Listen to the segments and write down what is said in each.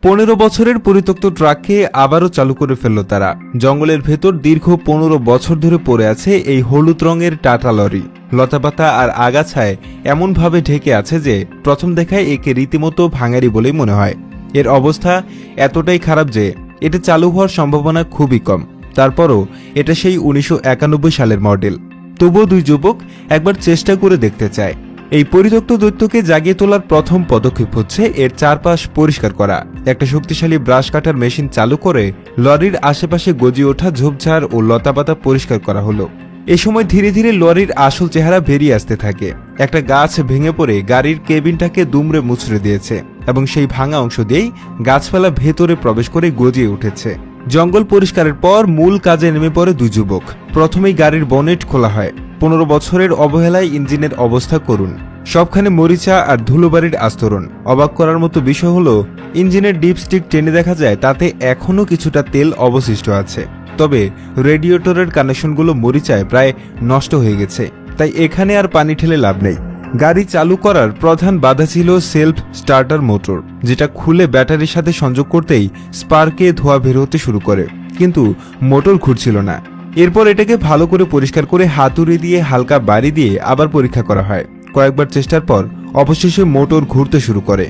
15 বছরের পরিত্যক্ত ট্রাককে আবারও চালু করে ফেলল তারা। জঙ্গলের ভেতর দীর্ঘ 15 বছর ধরে পড়ে আছে এই হলুদ রঙের টাটা লরি। লতাপাতা আর আগাছায় এমনভাবে ঢেকে আছে যে প্রথম দেখায় একে রীতিমতো ভাঙারি বলেই মনে হয়। এর অবস্থা এতটাই খারাপ যে এটা চালু হওয়ার সম্ভাবনা খুবই কম। তারপরও এটা সেই 1991 সালের মডেল। তবুও দুই যুবক একবার চেষ্টা করে দেখতে চায়। এই পরিত্যক্ত দৈত্যকে জাগিয়ে তোলার প্রথম পদক্ষেপ হচ্ছে এর চারপাশ পরিষ্কার করা। একটা শক্তিশালী ব্রাশ কাটার মেশিন চালু করে লরির আশেপাশে গজিয়ে ওঠা ঝোপঝাড় ও লতাপাতা পরিষ্কার করা হলো। এ সময় ধীরে ধীরে লরির আসল চেহারা বেরিয়ে আসতে থাকে। একটা গাছ ভেঙে পড়ে গাড়ির কেবিনটাকে দুমড়ে মুচড়ে দিয়েছে এবং সেই ভাঙা অংশ দিয়েই গাছপালা ভেতরে প্রবেশ করে গজিয়ে উঠেছে। জঙ্গল পরিষ্কারের পর মূল কাজে নেমে পড়ে দুই যুবক। প্রথমেই গাড়ির বনেট খোলা হয়। 15 বছরের অবহেলায় ইঞ্জিনের অবস্থা করুন, সবখানে মরিচা আর ধুলোবাড়ির আস্তরণ। অবাক করার মতো বিষয় হলো ইঞ্জিনের ডিপস্টিক টেনে দেখা যায় তাতে এখনও কিছুটা তেল অবশিষ্ট আছে। তবে রেডিয়েটরের কানেকশনগুলো মরিচায় প্রায় নষ্ট হয়ে গেছে, তাই এখানে আর পানি ঠেলে লাভ নেই। গাড়ি চালু করার প্রধান বাধা ছিল সেলফ স্টার্টার মোটর, যেটা খুলে ব্যাটারির সাথে সংযোগ করতেই স্পার্কে ধোঁয়া বের হতে শুরু করে, কিন্তু মোটর ঘুরছিল না। এরপর এটাকে ভালো করে পরিষ্কার করে হাতুড়ি দিয়ে হালকা বাড়ি দিয়ে আবার পরীক্ষা করা হয়। কয়েকবার চেষ্টার পর অবশেষে মোটর ঘুরতে শুরু করে।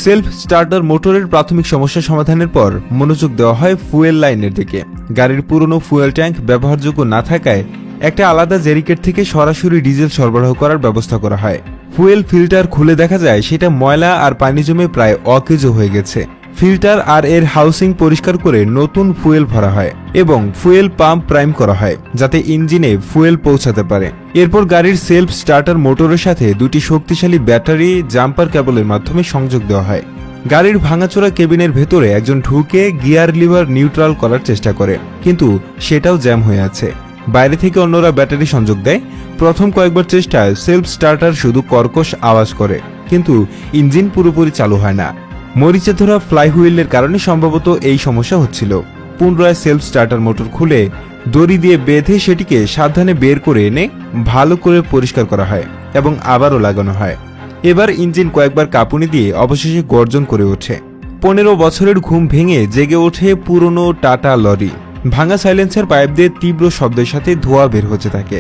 সেলফ স্টার্টার মোটরের প্রাথমিক সমস্যা সমাধানের পর মনোযোগ দেওয়া হয় ফুয়েল লাইনের দিকে। গাড়ির পুরনো ফুয়েল ট্যাঙ্ক ব্যবহারযোগ্য না থাকায় একটা আলাদা জেরিকেট থেকে সরাসরি ডিজেল সরবরাহ করার ব্যবস্থা করা হয়। ফুয়েল ফিল্টার খুলে দেখা যায় সেটা ময়লা আর পানি জমে প্রায় অকেজো হয়ে গেছে। ফিল্টার আর এর হাউসিং পরিষ্কার করে নতুন ফুয়েল ভরা হয় এবং ফুয়েল পাম্প প্রাইম করা হয় যাতে ইঞ্জিনে ফুয়েল পৌঁছাতে পারে। এরপর গাড়ির সেলফ স্টার্টার মোটরের সাথে দুটি শক্তিশালী ব্যাটারি জাম্পার কেবলের মাধ্যমে সংযোগ দেওয়া হয়। গাড়ির ভাঙাচোরা কেবিনের ভেতরে একজন ঢুকে গিয়ার লিভার নিউট্রাল করার চেষ্টা করে, কিন্তু সেটাও জ্যাম হয়ে আছে। বাইরে থেকে অন্যরা ব্যাটারি সংযোগ দেয়। প্রথম কয়েকবার চেষ্টায় সেলফ স্টার্টার শুধু কর্কশ আওয়াজ করে, কিন্তু ইঞ্জিন পুরোপুরি চালু হয় না। মরিচে ধরা ফ্লাইহুইলের কারণে সম্ভবত এই সমস্যা হচ্ছিল। পুনরায় সেলফ স্টার্টার মোটর খুলে দড়ি দিয়ে বেঁধে সেটিকে সাবধানে বের করে এনে ভালো করে পরিষ্কার করা হয় এবং আবারও লাগানো হয়। এবার ইঞ্জিন কয়েকবার কাঁপুনি দিয়ে অবশেষে গর্জন করে ওঠে। 15 বছরের ঘুম ভেঙে জেগে ওঠে পুরনো টাটা লরি। ভাঙা সাইলেন্সার পাইপ দিয়ে তীব্র শব্দের সাথে ধোঁয়া বের হতে থাকে।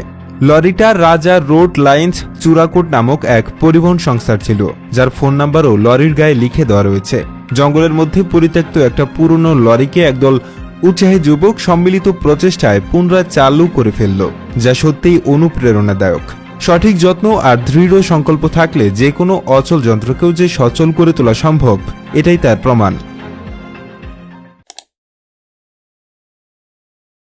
লরিটা রাজা রোড লাইন্স চূড়াকোট নামক এক পরিবহন সংস্থার ছিল, যার ফোন নাম্বারও লরির গায়ে লিখে দেওয়া রয়েছে। জঙ্গলের মধ্যে পরিত্যক্ত একটা পুরনো লরিকে একদল উৎসাহী যুবক সম্মিলিত প্রচেষ্টায় পুনরায় চালু করে ফেলল, যা সত্যিই অনুপ্রেরণাদায়ক। সঠিক যত্ন আর দৃঢ় সংকল্প থাকলে যে কোনো অচল যন্ত্রকেও যে সচল করে তোলা সম্ভব, এটাই তার প্রমাণ।